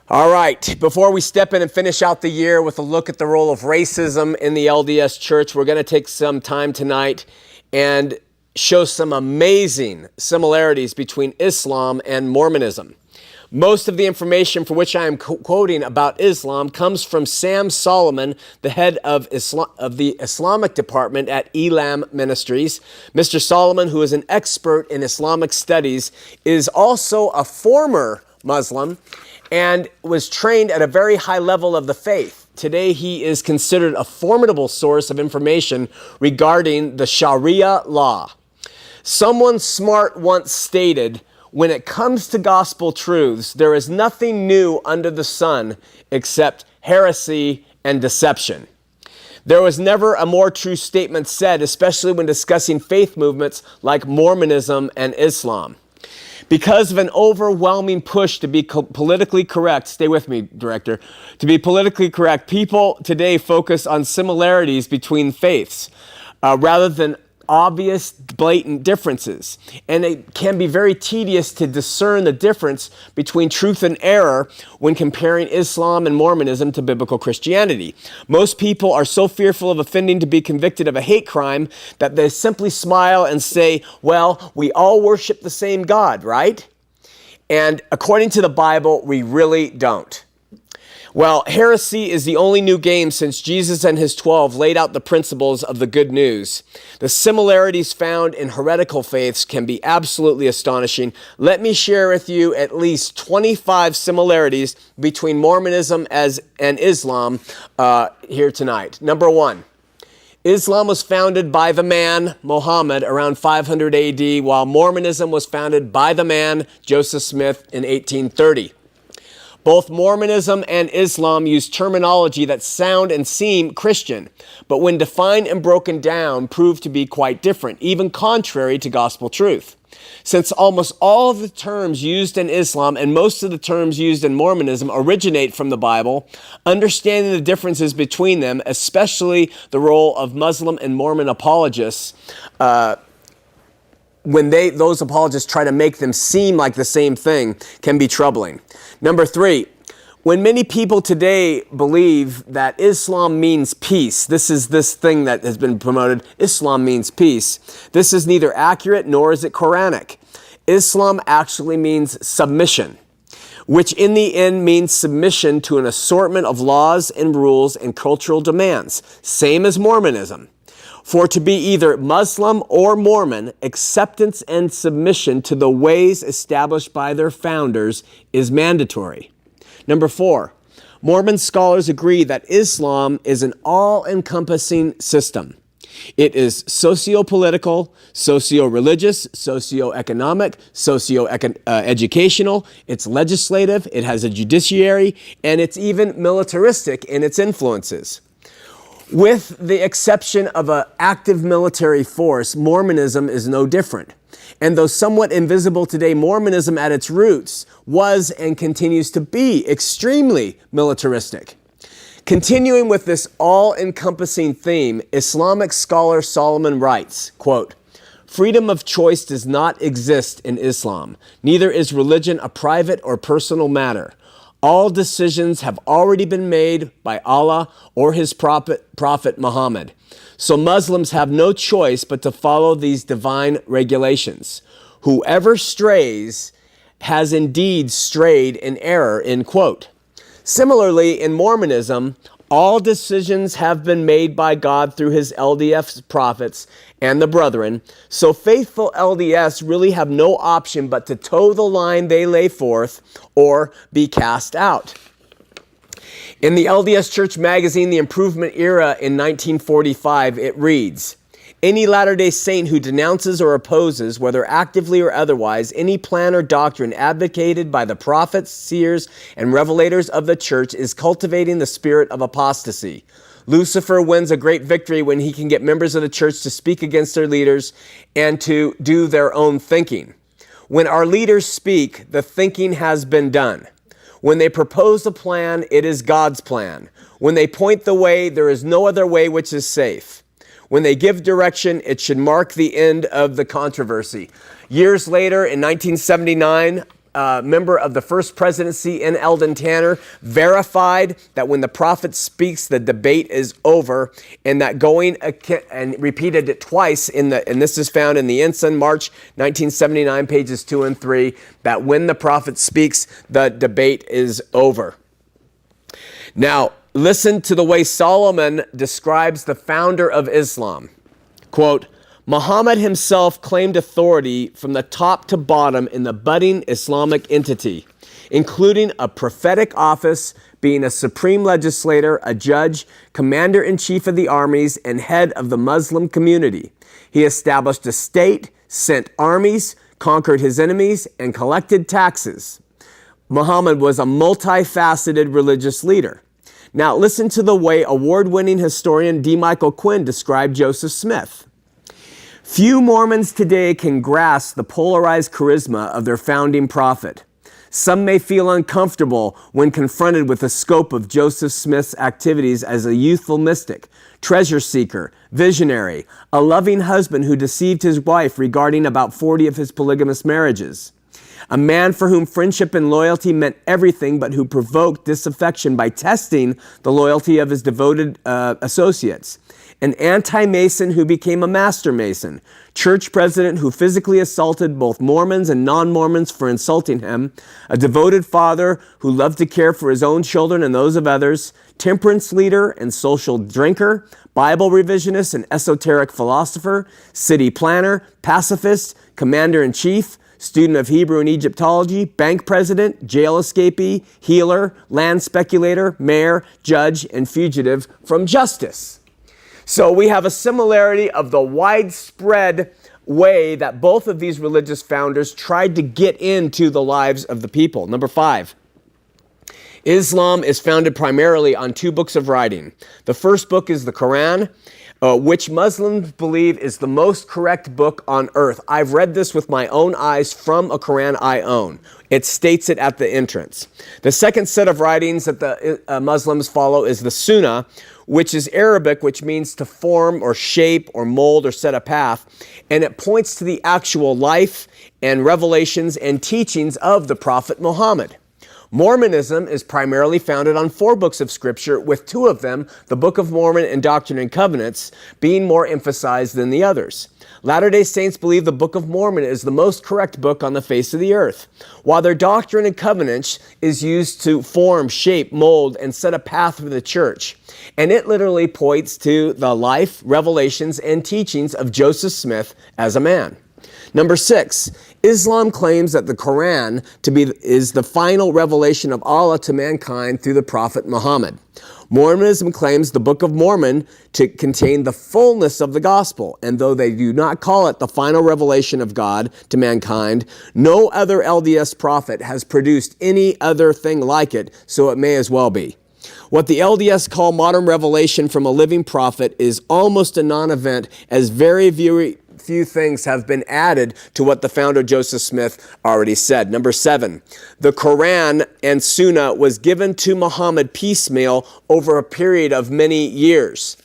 All right, before we step in and finish out the year with a look at the role of racism in the LDS Church, we're going to take some time tonight and show some amazing similarities between Islam and Mormonism. Most of the information for which I am quoting about Islam comes from Sam Solomon, the head of the Islamic department at Elam Ministries. Mr. Solomon, who is an expert in Islamic studies, is also a former Muslim and was trained at a very high level of the faith. Today, he is considered a formidable source of information regarding the Sharia law. Someone smart once stated, when it comes to gospel truths, there is nothing new under the sun except heresy and deception. There was never a more true statement said, especially when discussing faith movements like Mormonism and Islam. Because of an overwhelming push to be politically correct, stay with me, Director, to be politically correct, people today focus on similarities between faiths rather than obvious, blatant differences. And it can be very tedious to discern the difference between truth and error when comparing Islam and Mormonism to biblical Christianity. Most people are so fearful of offending to be convicted of a hate crime that they simply smile and say, well, we all worship the same God, right? And according to the Bible, we really don't. Well, heresy is the only new game since Jesus and his 12 laid out the principles of the good news. The similarities found in heretical faiths can be absolutely astonishing. Let me share with you at least 25 similarities between Mormonism and Islam here tonight. Number one, Islam was founded by the man, Muhammad, around 500 AD, while Mormonism was founded by the man, Joseph Smith, in 1830. Both Mormonism and Islam use terminology that sound and seem Christian, but when defined and broken down, prove to be quite different, even contrary to gospel truth. Since almost all of the terms used in Islam and most of the terms used in Mormonism originate from the Bible, understanding the differences between them, especially the role of Muslim and Mormon apologists, when those apologists try to make them seem like the same thing, can be troubling. Number three, when many people today believe that Islam means peace, this thing that has been promoted, Islam means peace. This is neither accurate nor is it Quranic. Islam actually means submission, which in the end means submission to an assortment of laws and rules and cultural demands, same as Mormonism. For to be either Muslim or Mormon, acceptance and submission to the ways established by their founders is mandatory. Number four, Mormon scholars agree that Islam is an all-encompassing system. It is socio-political, socio-religious, socio-economic, socio-educational, it's legislative, it has a judiciary, and it's even militaristic in its influences. With the exception of an active military force, Mormonism is no different. And though somewhat invisible today, Mormonism at its roots was and continues to be extremely militaristic. Continuing with this all-encompassing theme, Islamic scholar Solomon writes, quote, "Freedom of choice does not exist in Islam. Neither is religion a private or personal matter. All decisions have already been made by Allah or his prophet Muhammad. So Muslims have no choice but to follow these divine regulations. Whoever strays has indeed strayed in error," end quote. Similarly, in Mormonism, all decisions have been made by God through his LDS prophets and the brethren, so faithful LDS really have no option but to toe the line they lay forth or be cast out. In the LDS Church magazine, The Improvement Era in 1945, it reads, "Any Latter-day Saint who denounces or opposes, whether actively or otherwise, any plan or doctrine advocated by the prophets, seers, and revelators of the church is cultivating the spirit of apostasy. Lucifer wins a great victory when he can get members of the church to speak against their leaders and to do their own thinking. When our leaders speak, the thinking has been done. When they propose a plan, it is God's plan. When they point the way, there is no other way which is safe. When they give direction, it should mark the end of the controversy." Years later, in 1979, member of the first presidency in Eldon Tanner, verified that when the prophet speaks, the debate is over, and that and repeated it twice and this is found in the Ensign, March 1979, pages 2 and 3, that when the prophet speaks, the debate is over. Now, listen to the way Solomon describes the founder of Islam. Quote, Muhammad himself claimed authority from the top to bottom in the budding Islamic entity, including a prophetic office, being a supreme legislator, a judge, commander-in-chief of the armies, and head of the Muslim community. He established a state, sent armies, conquered his enemies, and collected taxes. Muhammad was a multifaceted religious leader. Now listen to the way award-winning historian D. Michael Quinn described Joseph Smith. Few Mormons today can grasp the polarized charisma of their founding prophet. Some may feel uncomfortable when confronted with the scope of Joseph Smith's activities as a youthful mystic, treasure seeker, visionary, a loving husband who deceived his wife regarding about 40 of his polygamous marriages. A man for whom friendship and loyalty meant everything, but who provoked disaffection by testing the loyalty of his devoted associates. An anti-Mason who became a master Mason. Church president who physically assaulted both Mormons and non-Mormons for insulting him. A devoted father who loved to care for his own children and those of others. Temperance leader and social drinker. Bible revisionist and esoteric philosopher. City planner, pacifist, commander-in-chief. Student of Hebrew and Egyptology, bank president, jail escapee, healer, land speculator, mayor, judge, and fugitive from justice. So we have a similarity of the widespread way that both of these religious founders tried to get into the lives of the people. Number 5, Islam is founded primarily on 2 books of writing. The first book is the Quran, which Muslims believe is the most correct book on earth. I've read this with my own eyes from a Quran I own. It states it at the entrance. The second set of writings that the Muslims follow is the Sunna, which is Arabic, which means to form or shape or mold or set a path. And it points to the actual life and revelations and teachings of the Prophet Muhammad. Mormonism is primarily founded on 4 books of Scripture, with 2 of them, the Book of Mormon and Doctrine and Covenants, being more emphasized than the others. Latter-day Saints believe the Book of Mormon is the most correct book on the face of the earth, while their Doctrine and Covenants is used to form, shape, mold, and set a path for the church. And it literally points to the life, revelations, and teachings of Joseph Smith as a man. Number 6, Islam claims that the Quran is the final revelation of Allah to mankind through the Prophet Muhammad. Mormonism claims the Book of Mormon to contain the fullness of the gospel, and though they do not call it the final revelation of God to mankind, no other LDS prophet has produced any other thing like it, so it may as well be. What the LDS call modern revelation from a living prophet is almost a non-event, as very few things have been added to what the founder Joseph Smith already said. Number 7, the Quran and Sunnah was given to Muhammad piecemeal over a period of many years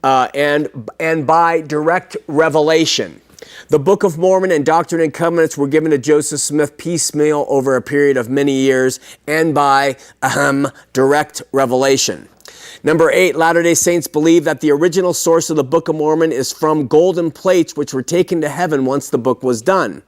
and by direct revelation. The Book of Mormon and Doctrine and Covenants were given to Joseph Smith piecemeal over a period of many years and by direct revelation. Number 8, Latter-day Saints believe that the original source of the Book of Mormon is from golden plates which were taken to heaven once the book was done.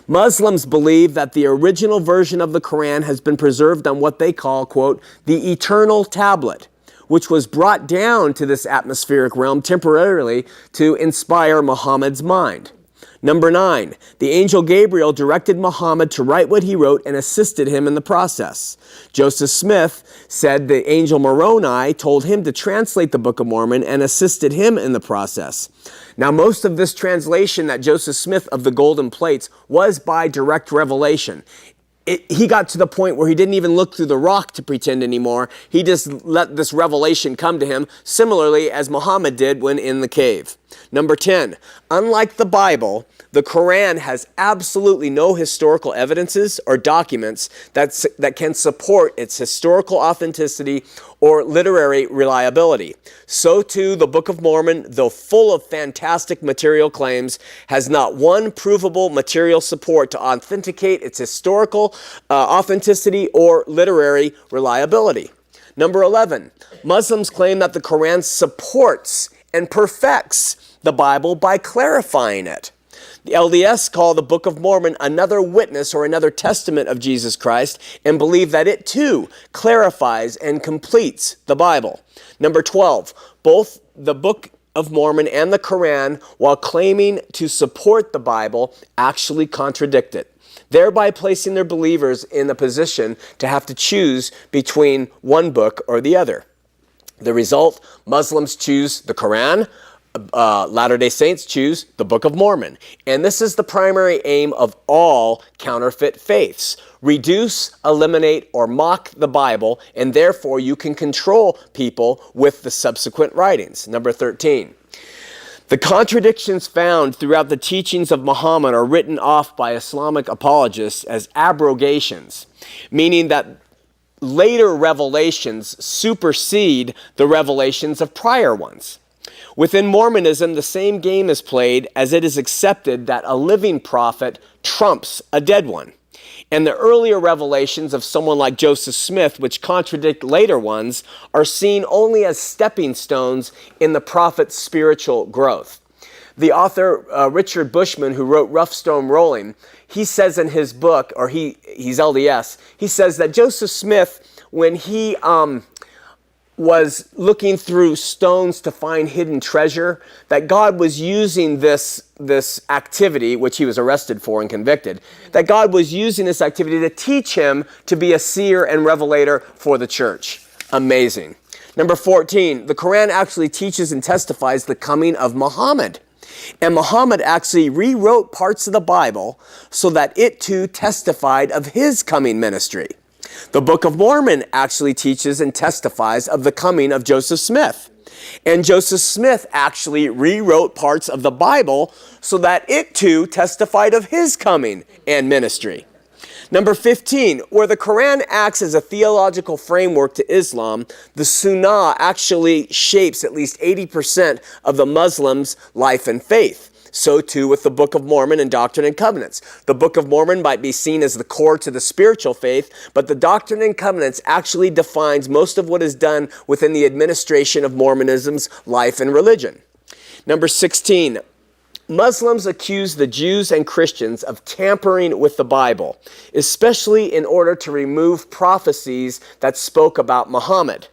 Muslims believe that the original version of the Quran has been preserved on what they call, quote, the eternal tablet, which was brought down to this atmospheric realm temporarily to inspire Muhammad's mind. Number 9, the angel Gabriel directed Muhammad to write what he wrote and assisted him in the process. Joseph Smith said the angel Moroni told him to translate the Book of Mormon and assisted him in the process. Now, most of this translation that Joseph Smith of the golden plates was by direct revelation. He got to the point where he didn't even look through the rock to pretend anymore. He just let this revelation come to him, similarly as Muhammad did when in the cave. Number 10, unlike the Bible, the Quran has absolutely no historical evidences or documents that can support its historical authenticity or literary reliability. So too, the Book of Mormon, though full of fantastic material claims, has not one provable material support to authenticate its historical authenticity or literary reliability. Number 11, Muslims claim that the Quran supports and perfects the Bible by clarifying it. The LDS call the Book of Mormon another witness or another testament of Jesus Christ and believe that it too clarifies and completes the Bible. Number 12, both the Book of Mormon and the Quran, while claiming to support the Bible, actually contradict it, thereby placing their believers in the position to have to choose between one book or the other. The result, Muslims choose the Quran, Latter-day Saints choose the Book of Mormon. And this is the primary aim of all counterfeit faiths. Reduce, eliminate, or mock the Bible, and therefore you can control people with the subsequent writings. Number 13. The contradictions found throughout the teachings of Muhammad are written off by Islamic apologists as abrogations, meaning that later revelations supersede the revelations of prior ones. Within Mormonism, the same game is played as it is accepted that a living prophet trumps a dead one. And the earlier revelations of someone like Joseph Smith, which contradict later ones, are seen only as stepping stones in the prophet's spiritual growth. The author Richard Bushman, who wrote Rough Stone Rolling, he says in his book, or he's LDS, he says that Joseph Smith, when he was looking through stones to find hidden treasure, that God was using this activity, which he was arrested for and convicted, that God was using this activity to teach him to be a seer and revelator for the church. Amazing. Number 14, the Quran actually teaches and testifies the coming of Muhammad. And Muhammad actually rewrote parts of the Bible so that it too testified of his coming ministry. The Book of Mormon actually teaches and testifies of the coming of Joseph Smith. And Joseph Smith actually rewrote parts of the Bible so that it too testified of his coming and ministry. Number 15, where the Quran acts as a theological framework to Islam, the Sunna actually shapes at least 80% of the Muslims' life and faith. So too with the Book of Mormon and Doctrine and Covenants. The Book of Mormon might be seen as the core to the spiritual faith, but the Doctrine and Covenants actually defines most of what is done within the administration of Mormonism's life and religion. Number 16, Muslims accuse the Jews and Christians of tampering with the Bible, especially in order to remove prophecies that spoke about Muhammad,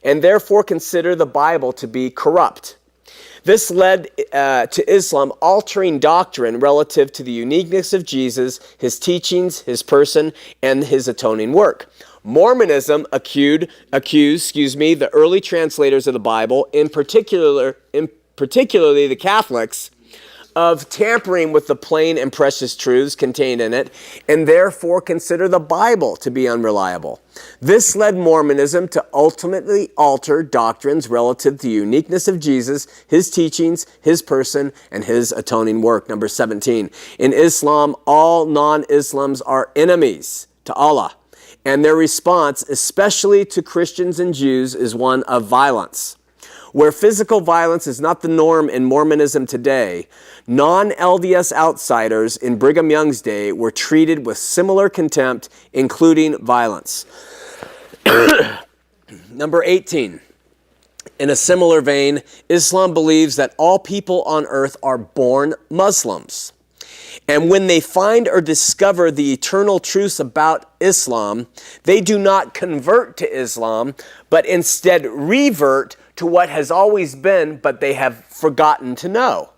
and therefore consider the Bible to be corrupt. This led to Islam altering doctrine relative to the uniqueness of Jesus, his teachings, his person, and his atoning work. Mormonism accused the early translators of the Bible, particularly the Catholics, of tampering with the plain and precious truths contained in it, and therefore consider the Bible to be unreliable. This led Mormonism to ultimately alter doctrines relative to the uniqueness of Jesus, his teachings, his person, and his atoning work. Number 17, in Islam, all non-Islams are enemies to Allah, and their response, especially to Christians and Jews, is one of violence. Where physical violence is not the norm in Mormonism today, non-LDS outsiders in Brigham Young's day were treated with similar contempt, including violence. Number 18. In a similar vein, Islam believes that all people on earth are born Muslims. And when they find or discover the eternal truths about Islam, they do not convert to Islam, but instead revert to what has always been, but they have forgotten to know.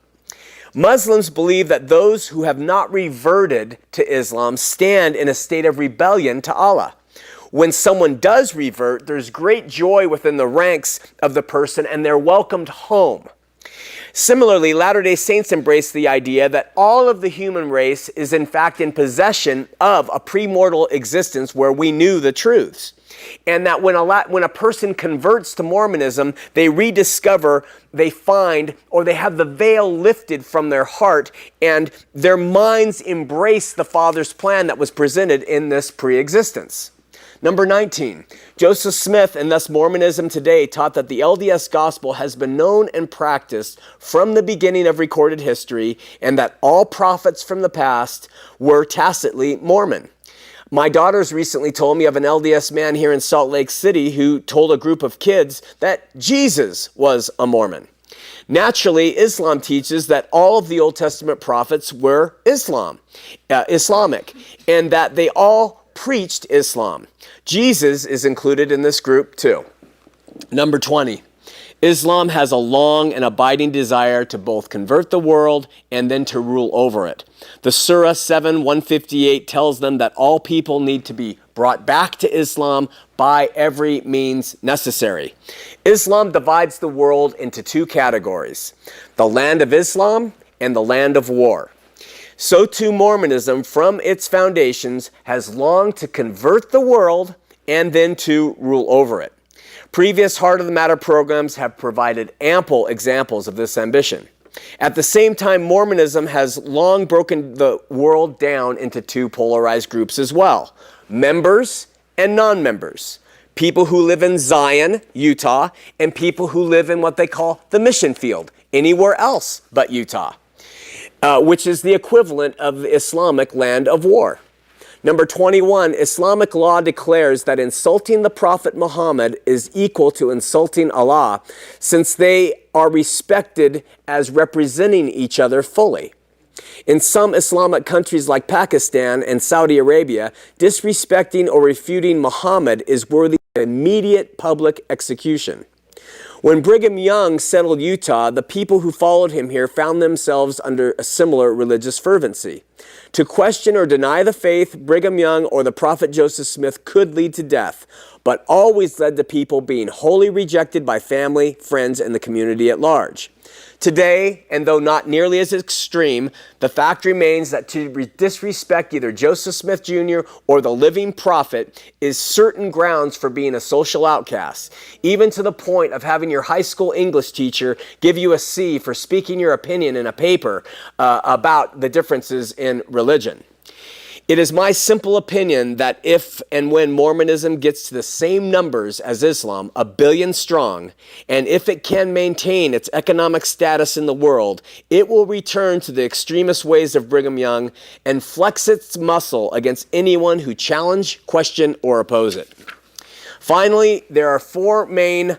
Muslims believe that those who have not reverted to Islam stand in a state of rebellion to Allah. When someone does revert, there's great joy within the ranks of the person and they're welcomed home. Similarly, Latter-day Saints embrace the idea that all of the human race is in fact in possession of a premortal existence where we knew the truths. And that when a person converts to Mormonism, they rediscover, they find, or they have the veil lifted from their heart, and their minds embrace the Father's plan that was presented in this pre-existence. Number 19, Joseph Smith, and thus Mormonism today, taught that the LDS gospel has been known and practiced from the beginning of recorded history, and that all prophets from the past were tacitly Mormon. My daughters recently told me of an LDS man here in Salt Lake City who told a group of kids that Jesus was a Mormon. Naturally, Islam teaches that all of the Old Testament prophets were Islamic, and that they all preached Islam. Jesus is included in this group too. Number 20. Islam has a long and abiding desire to both convert the world and then to rule over it. The Surah 7:158 tells them that all people need to be brought back to Islam by every means necessary. Islam divides the world into two categories: the land of Islam and the land of war. So too Mormonism, from its foundations, has longed to convert the world and then to rule over it. Previous Heart of the Matter programs have provided ample examples of this ambition. At the same time, Mormonism has long broken the world down into two polarized groups as well: members and non-members. People who live in Zion, Utah, and people who live in what they call the mission field, anywhere else but Utah, which is the equivalent of the Islamic land of war. Number 21, Islamic law declares that insulting the Prophet Muhammad is equal to insulting Allah, since they are respected as representing each other fully. In some Islamic countries like Pakistan and Saudi Arabia, disrespecting or refuting Muhammad is worthy of immediate public execution. When Brigham Young settled Utah, the people who followed him here found themselves under a similar religious fervency. To question or deny the faith, Brigham Young or the prophet Joseph Smith could lead to death, but always led to people being wholly rejected by family, friends, and the community at large. Today, and though not nearly as extreme, the fact remains that to disrespect either Joseph Smith Jr. or the living prophet is certain grounds for being a social outcast, even to the point of having your high school English teacher give you a C for speaking your opinion in a paper about the differences in religion. It is my simple opinion that if and when Mormonism gets to the same numbers as Islam, 1 billion strong, and if it can maintain its economic status in the world, it will return to the extremist ways of Brigham Young and flex its muscle against anyone who challenge, question, or oppose it. Finally, there are four main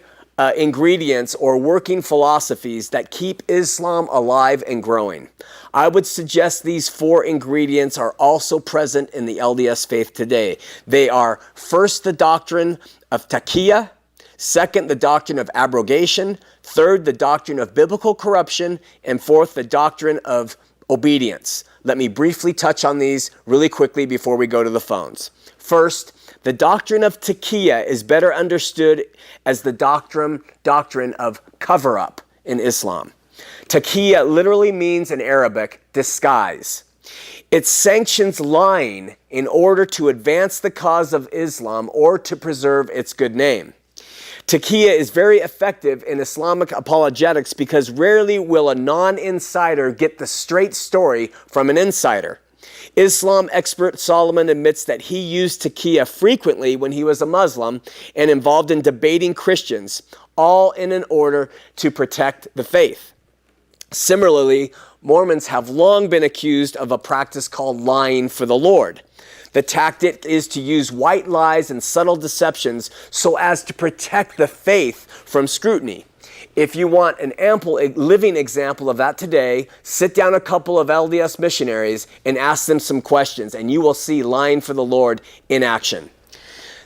ingredients or working philosophies that keep Islam alive and growing. I would suggest these four ingredients are also present in the LDS faith today. They are, first, the doctrine of Takea; second, the doctrine of abrogation; third, the doctrine of biblical corruption; and fourth, the doctrine of obedience. Let me briefly touch on these really quickly before we go to the phones. First, the doctrine of Takea is better understood as the doctrine of cover-up in Islam. Takea literally means in Arabic, disguise. It sanctions lying in order to advance the cause of Islam or to preserve its good name. Takea is very effective in Islamic apologetics because rarely will a non-insider get the straight story from an insider. Islam expert Solomon admits that he used Takea frequently when he was a Muslim and involved in debating Christians, all in an order to protect the faith. Similarly, Mormons have long been accused of a practice called lying for the Lord. The tactic is to use white lies and subtle deceptions so as to protect the faith from scrutiny. If you want an ample living example of that today, sit down a couple of LDS missionaries and ask them some questions, and you will see lying for the Lord in action.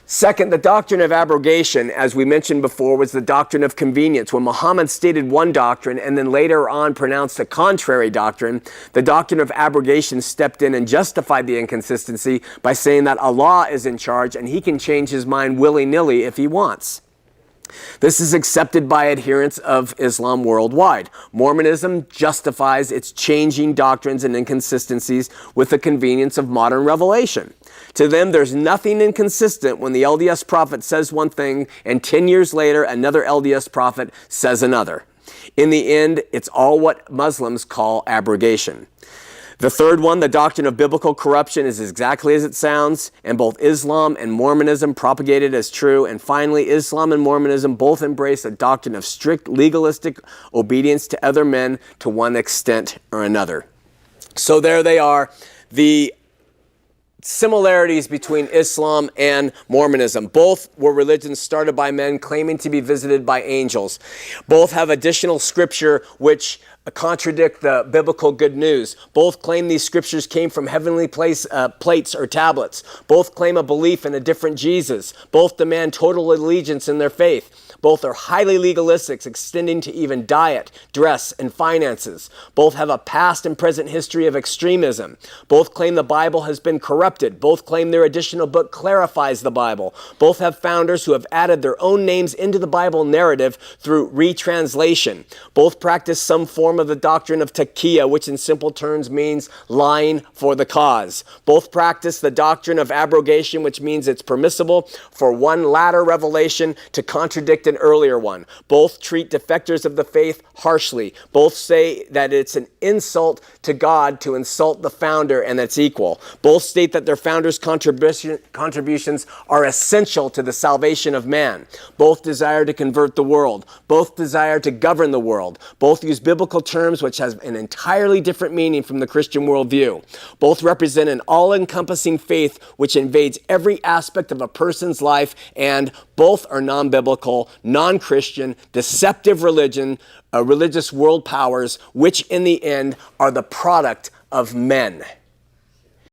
Second, the doctrine of abrogation, as we mentioned before, was the doctrine of convenience. When Muhammad stated one doctrine and then later on pronounced a contrary doctrine, the doctrine of abrogation stepped in and justified the inconsistency by saying that Allah is in charge and he can change his mind willy-nilly if he wants. This is accepted by adherents of Islam worldwide. Mormonism justifies its changing doctrines and inconsistencies with the convenience of modern revelation. To them, there's nothing inconsistent when the LDS prophet says one thing and 10 years later another LDS prophet says another. In the end, it's all what Muslims call abrogation. The third one, the doctrine of biblical corruption, is exactly as it sounds, and both Islam and Mormonism propagate it as true. And finally, Islam and Mormonism both embrace a doctrine of strict legalistic obedience to other men to one extent or another. So there they are, the similarities between Islam and Mormonism. Both were religions started by men claiming to be visited by angels. Both have additional scripture which contradict the biblical good news. Both claim these scriptures came from heavenly plates or tablets. Both claim a belief in a different Jesus. Both demand total allegiance in their faith. Both are highly legalistic, extending to even diet, dress, and finances. Both have a past and present history of extremism. Both claim the Bible has been corrupted. Both claim their additional book clarifies the Bible. Both have founders who have added their own names into the Bible narrative through retranslation. Both practice some form of the doctrine of Takea, which in simple terms means lying for the cause. Both practice the doctrine of abrogation, which means it's permissible for one latter revelation to contradict an earlier one. Both treat defectors of the faith harshly. Both say that it's an insult to God to insult the founder and that's equal. Both state that their founders' contributions are essential to the salvation of man. Both desire to convert the world. Both desire to govern the world. Both use biblical terms which has an entirely different meaning from the Christian worldview. Both represent an all-encompassing faith which invades every aspect of a person's life, and both are non-biblical, non-Christian, deceptive religious world powers, which in the end are the product of men.